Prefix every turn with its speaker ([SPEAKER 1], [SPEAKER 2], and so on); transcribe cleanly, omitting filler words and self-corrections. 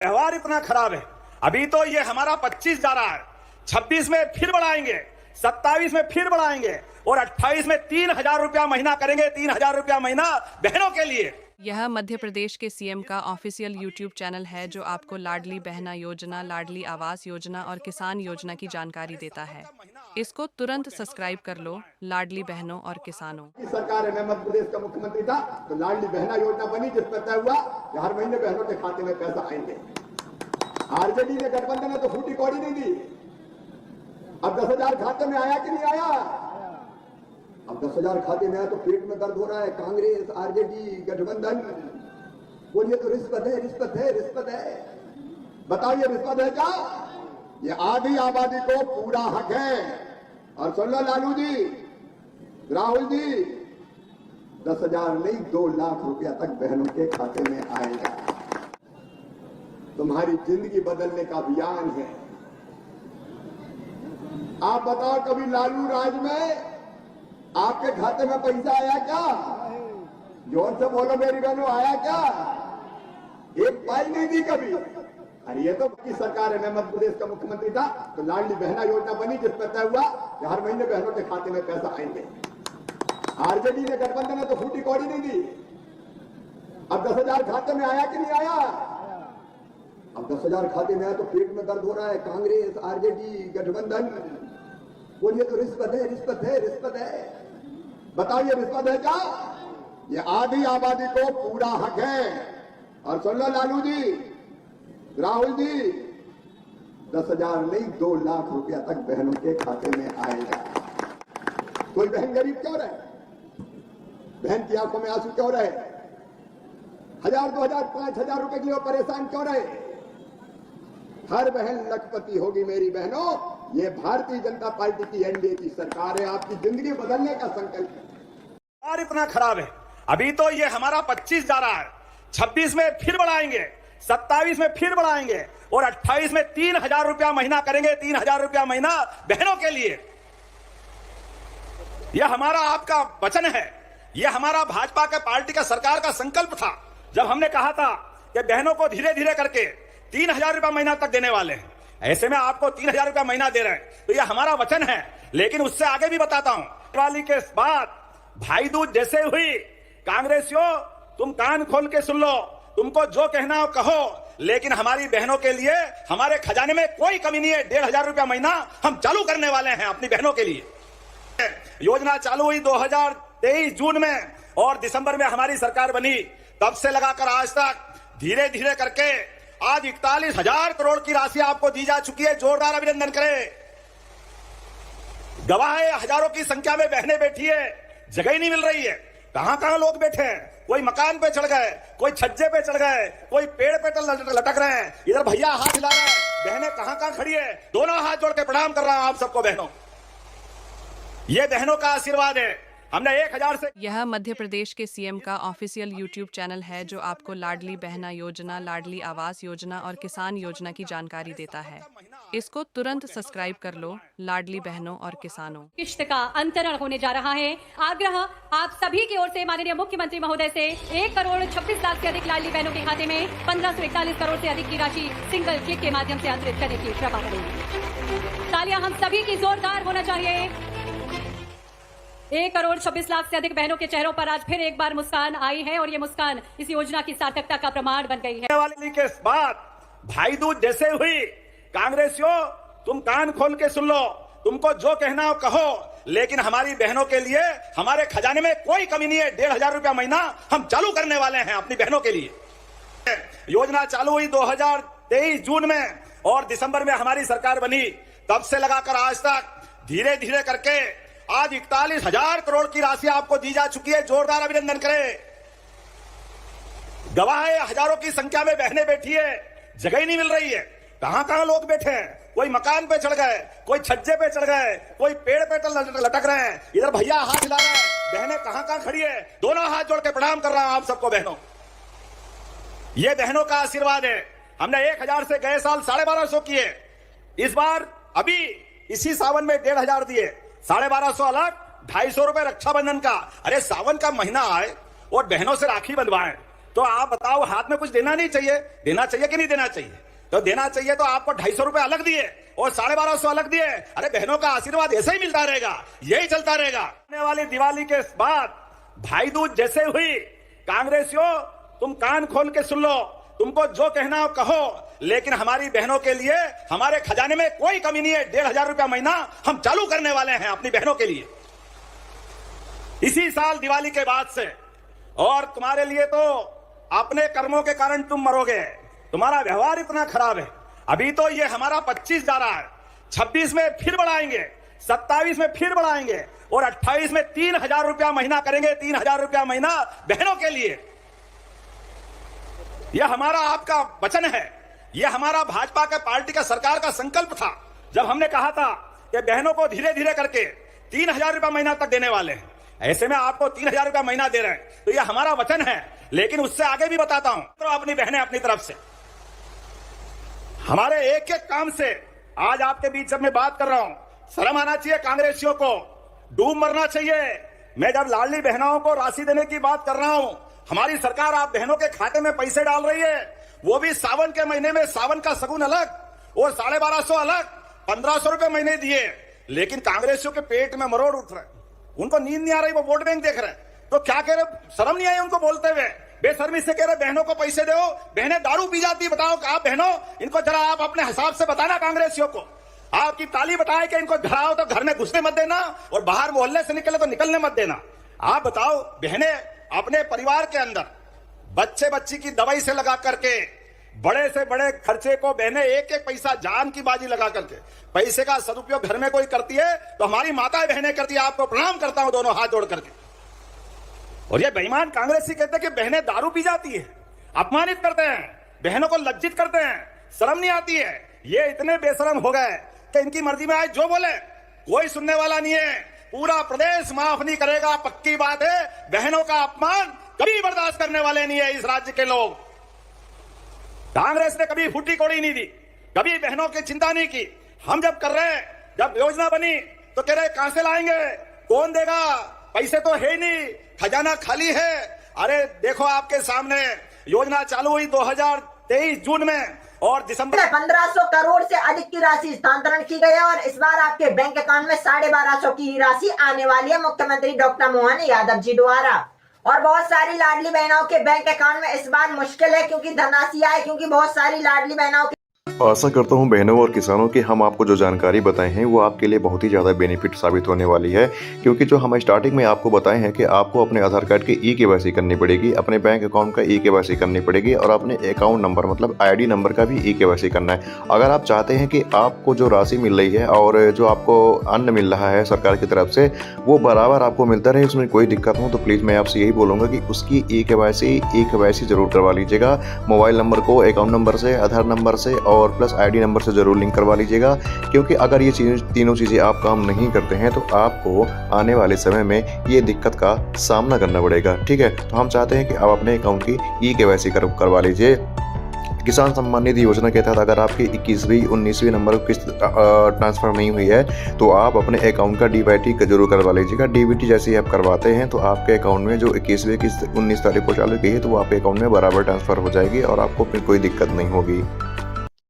[SPEAKER 1] व्यवहार इतना खराब है। अभी तो ये हमारा 25 जा रहा है, 26 में फिर बढ़ाएंगे, 27 में फिर बढ़ाएंगे और 28 में 3,000 रुपया महीना करेंगे। 3,000 रुपया महीना बहनों के लिए।
[SPEAKER 2] यह मध्य प्रदेश के सीएम का ऑफिशियल यूट्यूब चैनल है जो आपको लाडली बहना योजना, लाडली आवास योजना और किसान योजना की जानकारी देता है। इसको तुरंत सब्सक्राइब कर लो। लाडली बहनों और किसानों
[SPEAKER 3] सरकार है, मैं मध्य प्रदेश का मुख्यमंत्री था तो लाडली बहना योजना बनी, जिसमें तय हुआ कि हर महीने बहनों के खाते में पैसा आएंगे। आरजेडी ने, गठबंधन ने तो फूटी कौड़ी नहीं दी। अब 10,000 खाते में आया कि नहीं आया? अब 10,000 खाते में आया तो पेट में दर्द हो रहा है। कांग्रेस, आरजेडी, गठबंधन बोलिए तो रिश्वत है, रिश्वत है, रिश्वत है। बताओ ये रिश्वत है क्या? ये आधी आबादी को पूरा हक है। और सुन लो लालू जी, राहुल जी, 10,000 नहीं 2 लाख रुपया तक बहनों के खाते में आएगा। तुम्हारी जिंदगी बदलने का अभियान है। आप बताओ, कभी लालू राज में आपके खाते में पैसा आया क्या? जोर से बोलो मेरी बहनों, आया क्या? एक पाई नहीं दी कभी। अरे ये तो की सरकार है, मैं मध्य प्रदेश का मुख्यमंत्री था तो लाडली बहना योजना बनी, जिसमें तय हुआ कि हर महीने बहनों के खाते में पैसा आएंगे। आरजेडी ने, गठबंधन ने तो फूटी कौड़ी नहीं दी। अब 10,000 खाते में आया कि नहीं आया? अब 10,000 खाते में आया तो पेट में दर्द हो रहा है। कांग्रेस, आरजेडी, गठबंधन बोलिए तो रिश्वत है, रिश्वत है, रिश्वत है। बताओ ये रिश्वत है क्या? ये आधी आबादी को पूरा हक है। और सुन लो लालू जी, राहुल जी, 10,000 नहीं 2 लाख रुपया तक बहनों के खाते में आएगा। कोई बहन गरीब क्यों रहे? बहन की आंखों में आंसू क्यों रहे? 1,000, 2,000, 5,000 रुपए के लिए परेशान क्यों रहे? हर बहन लखपति होगी मेरी बहनों। ये भारतीय जनता पार्टी की, एनडीए की सरकार है। आपकी जिंदगी बदलने का संकल्प है।
[SPEAKER 1] और इतना खराब है। अभी तो ये हमारा 25 जा रहा है, 26 में फिर बढ़ाएंगे, 27 में फिर बढ़ाएंगे और 28 में 3,000 रुपया महीना करेंगे। 3,000 रुपया महीना बहनों के लिए। यह हमारा आपका वचन है। यह हमारा भाजपा के पार्टी का, सरकार का संकल्प था। जब हमने कहा था कि बहनों को धीरे धीरे करके 3,000 रुपया महीना तक देने वाले हैं, ऐसे में आपको 3,000 रुपया महीना दे रहे हैं, तो यह हमारा वचन है। लेकिन उससे आगे भी बताता हूं, दिवाली के बाद भाई दूज जैसे हुई, कांग्रेसियों तुम कान खोल के सुन लो, तुमको जो कहना हो कहो, लेकिन हमारी बहनों के लिए हमारे खजाने में कोई कमी नहीं है। 1,500 रुपया महीना हम चालू करने वाले हैं अपनी बहनों के लिए। योजना चालू हुई 2023 जून में और दिसंबर में हमारी सरकार बनी। तब से लगाकर आज तक धीरे धीरे करके आज 41,000 करोड़ की राशि आपको दी जा चुकी है। जोरदार अभिनंदन करें। गवाह है, हजारों की संख्या में बहनें बैठी है, जगह ही नहीं मिल रही है। कहां कहां लोग बैठे हैं। कोई मकान पे चढ़ गए, कोई छज्जे पे चढ़ गए, कोई पेड़ पे लटक रहे हैं। इधर भैया हाथ हिला रहे हैं, बहनें कहां कहां खड़ी है। दोनों हाथ जोड़ के प्रणाम कर रहा हूं आप सबको बहनों। ये बहनों का आशीर्वाद है। हमने 1,000 से।
[SPEAKER 2] यह मध्य प्रदेश के सीएम का ऑफिशियल यूट्यूब चैनल है जो आपको लाडली बहना योजना, लाडली आवास योजना और किसान योजना की जानकारी देता है। इसको तुरंत सब्सक्राइब कर लो। लाडली बहनों और किसानों
[SPEAKER 4] किश्त का अंतरण होने जा रहा है। आग्रह आप सभी की ओर से माननीय मुख्यमंत्री महोदय से 1,26,00,000 से अधिक लाडली बहनों के खाते में 1,541 करोड़ से अधिक की राशि सिंगल चेक के माध्यम से अंतरित करने की कृपा करें। तालियां हम सभी की जोरदार होना चाहिए। 1,26,00,000 से अधिक बहनों के चेहरों पर आज फिर एक बार मुस्कान आई है और ये मुस्कान इस योजना की सार्थकता का प्रमाण बन गई है।
[SPEAKER 1] दिवाली के बाद भाई दूज जैसे हुई, कांग्रेसियों तुम कान खोल के सुन लो, तुमको जो कहना हो कहो, लेकिन हमारी बहनों के लिए हमारे खजाने में कोई कमी नहीं है। 1,500 रुपया महीना हम चालू करने वाले हैं अपनी बहनों के लिए। योजना चालू हुई 2023 जून में और दिसंबर में हमारी सरकार बनी। तब से लगाकर आज तक धीरे धीरे करके आज 41,000 करोड़ की राशि आपको दी जा चुकी है। जोरदार अभिनंदन करें। गवाह है, हजारों की संख्या में बहनें बैठी है, जगह ही नहीं मिल रही है। कहां कहां लोग बैठे हैं। कोई मकान पे चढ़ गए, कोई छज्जे पे चढ़ गए, कोई पेड़ पे लटक रहे हैं। इधर भैया हाथ हिला रहे हैं, बहनें कहां कहां खड़ी है। दोनों हाथ जोड़ के प्रणाम कर रहा हूं आप सबको बहनों। ये बहनों का आशीर्वाद है। हमने 1,000 से गए साल 1,250 किए। इस बार अभी इसी सावन में 1,500 दिए। 1,250 अलग, 250 रुपए रक्षाबंधन का। अरे सावन का महीना आए और बहनों से राखी बंधवाएं, तो आप बताओ, हाथ में कुछ देना नहीं चाहिए? देना चाहिए कि नहीं देना चाहिए? तो देना चाहिए तो आपको 250 रुपए अलग दिए और 1250 अलग दिए। अरे बहनों का आशीर्वाद ऐसे ही मिलता रहेगा, यही चलता रहेगा। आने वाली दिवाली के बाद भाई दूज जैसे हुई, कांग्रेसियों तुम कान खोल के सुन लो, तुमको जो कहना हो कहो, लेकिन हमारी बहनों के लिए हमारे खजाने में कोई कमी नहीं है। 1500 रुपया महीना हम चालू करने वाले हैं अपनी बहनों के लिए इसी साल दिवाली के बाद से। और तुम्हारे लिए तो अपने कर्मों के कारण तुम मरोगे, तुम्हारा व्यवहार इतना खराब है। अभी तो ये हमारा 25 जा रहा है, 26 में फिर बढ़ाएंगे, 27 में फिर बढ़ाएंगे और 28 में 3000 रुपया महीना करेंगे। 3000 रुपया महीना बहनों के लिए। यह हमारा आपका वचन है, यह हमारा भाजपा के पार्टी का सरकार का संकल्प था। जब हमने कहा था कि बहनों को धीरे धीरे करके 3000 रुपया महीना तक देने वाले हैं, ऐसे में आपको 3000 रुपया महीना दे रहे हैं, तो यह हमारा वचन है। लेकिन उससे आगे भी बताता हूं, तो अपनी बहनें अपनी तरफ से हमारे एक एक काम से आज आपके बीच जब मैं बात कर रहा हूं, शर्म आना चाहिए कांग्रेसियों को, डूब मरना चाहिए। मैं जब लाडली बहनों को राशि देने की बात कर रहा हूं, हमारी सरकार आप बहनों के खाते में पैसे डाल रही है, वो भी सावन के महीने में। सावन का सगुन अलग और 1250 अलग, 1500 रुपए महीने दिए। लेकिन कांग्रेसियों के पेट में मरोड़ उठ रहे, उनको नींद नहीं आ रही, वो वोट बैंक देख रहे, तो क्या कह रहे? शर्म नहीं आई उनको बोलते हुए? बेशर्मी से कह रहे बहनों को पैसे दो, बहनें दारू पी जाती। बताओ आप बहनों, इनको जरा आप अपने हिसाब से बताना कांग्रेसियों को। आपकी ताली बताए कि इनको घर आओ तो घर में घुसने मत देना और बाहर मोहल्ले से निकले तो निकलने मत देना। आप बताओ, बहनें अपने परिवार के अंदर बच्चे बच्ची की दवाई से लगा करके बड़े से बड़े खर्चे को बहनें एक एक पैसा जान की बाजी लगा करके पैसे का सदुपयोग घर में कोई करती है तो हमारी माताएं बहनें करती है। आपको प्रणाम करता हूं दोनों हाथ जोड़ करके। और ये बेईमान कांग्रेसी कहते हैं कि बहनें दारू पी जाती है, अपमानित करते हैं, बहनों को लज्जित करते हैं, शर्म नहीं आती है। ये इतने बेशरम हो गए कि इनकी मर्जी में आए जो बोले, कोई सुनने वाला नहीं है। पूरा प्रदेश माफ नहीं करेगा, पक्की बात है। बहनों का अपमान कभी बर्दाश्त करने वाले नहीं है इस राज्य के लोग। कांग्रेस ने कभी फूटी कोड़ी नहीं दी, कभी बहनों की चिंता नहीं की। हम जब कर रहे हैं, जब योजना बनी तो कह रहे कहां से लाएंगे, कौन देगा, पैसे तो है नहीं, खजाना खाली है। अरे देखो आपके सामने योजना चालू हुई 2023 जून में और दिसंबर
[SPEAKER 5] 1500 करोड़ से अधिक की राशि स्थानांतरण की गई है और इस बार आपके बैंक अकाउंट में 1250 की राशि आने वाली है मुख्यमंत्री डॉक्टर मोहन यादव जी द्वारा। और बहुत सारी लाडली बहनों के बैंक अकाउंट में इस बार मुश्किल है क्योंकि धनराशि आए, क्योंकि बहुत सारी लाडली बहनों की।
[SPEAKER 6] आशा करता हूं बहनों और किसानों की हम आपको जो जानकारी बताए हैं वो आपके लिए बहुत ही ज़्यादा बेनिफिट साबित होने वाली है। क्योंकि जो हम स्टार्टिंग में आपको बताए हैं कि आपको अपने आधार कार्ड की ई-केवाईसी करनी पड़ेगी, अपने बैंक अकाउंट का ई-केवाईसी करनी पड़ेगी और अपने अकाउंट नंबर मतलब आईडी नंबर का भी ई-केवाईसी करना है। अगर आप चाहते हैं कि आपको जो राशि मिल रही है और जो आपको अन्न मिल रहा है सरकार की तरफ से वो बराबर आपको मिलता रहे, उसमें कोई दिक्कत हो, तो प्लीज़ मैं आपसे यही बोलूँगा कि उसकी ई-केवाईसी ज़रूर करवा लीजिएगा। मोबाइल नंबर को अकाउंट नंबर से, आधार नंबर से और प्लस आईडी नंबर से ज़रूर लिंक करवा लीजिएगा। क्योंकि अगर ये तीनों चीज़ें आप काम नहीं करते हैं तो आपको आने वाले समय में ये दिक्कत का सामना करना पड़ेगा। ठीक है, तो हम चाहते हैं कि आप अपने अकाउंट की ई-केवाईसी करवा लीजिए। किसान सम्मान निधि योजना के तहत अगर आपकी 21वीं 19वीं नंबर किस्त ट्रांसफ़र नहीं हुई है तो आप अपने अकाउंट का डीबीटी जरूर करवा लीजिएगा। डीबीटी जैसे ही आप करवाते हैं तो आपके अकाउंट में जो 21वीं किस्त 19 तारीख को चालू की है तो वो आपके अकाउंट में बराबर ट्रांसफ़र हो जाएगी और आपको फिर कोई दिक्कत नहीं होगी।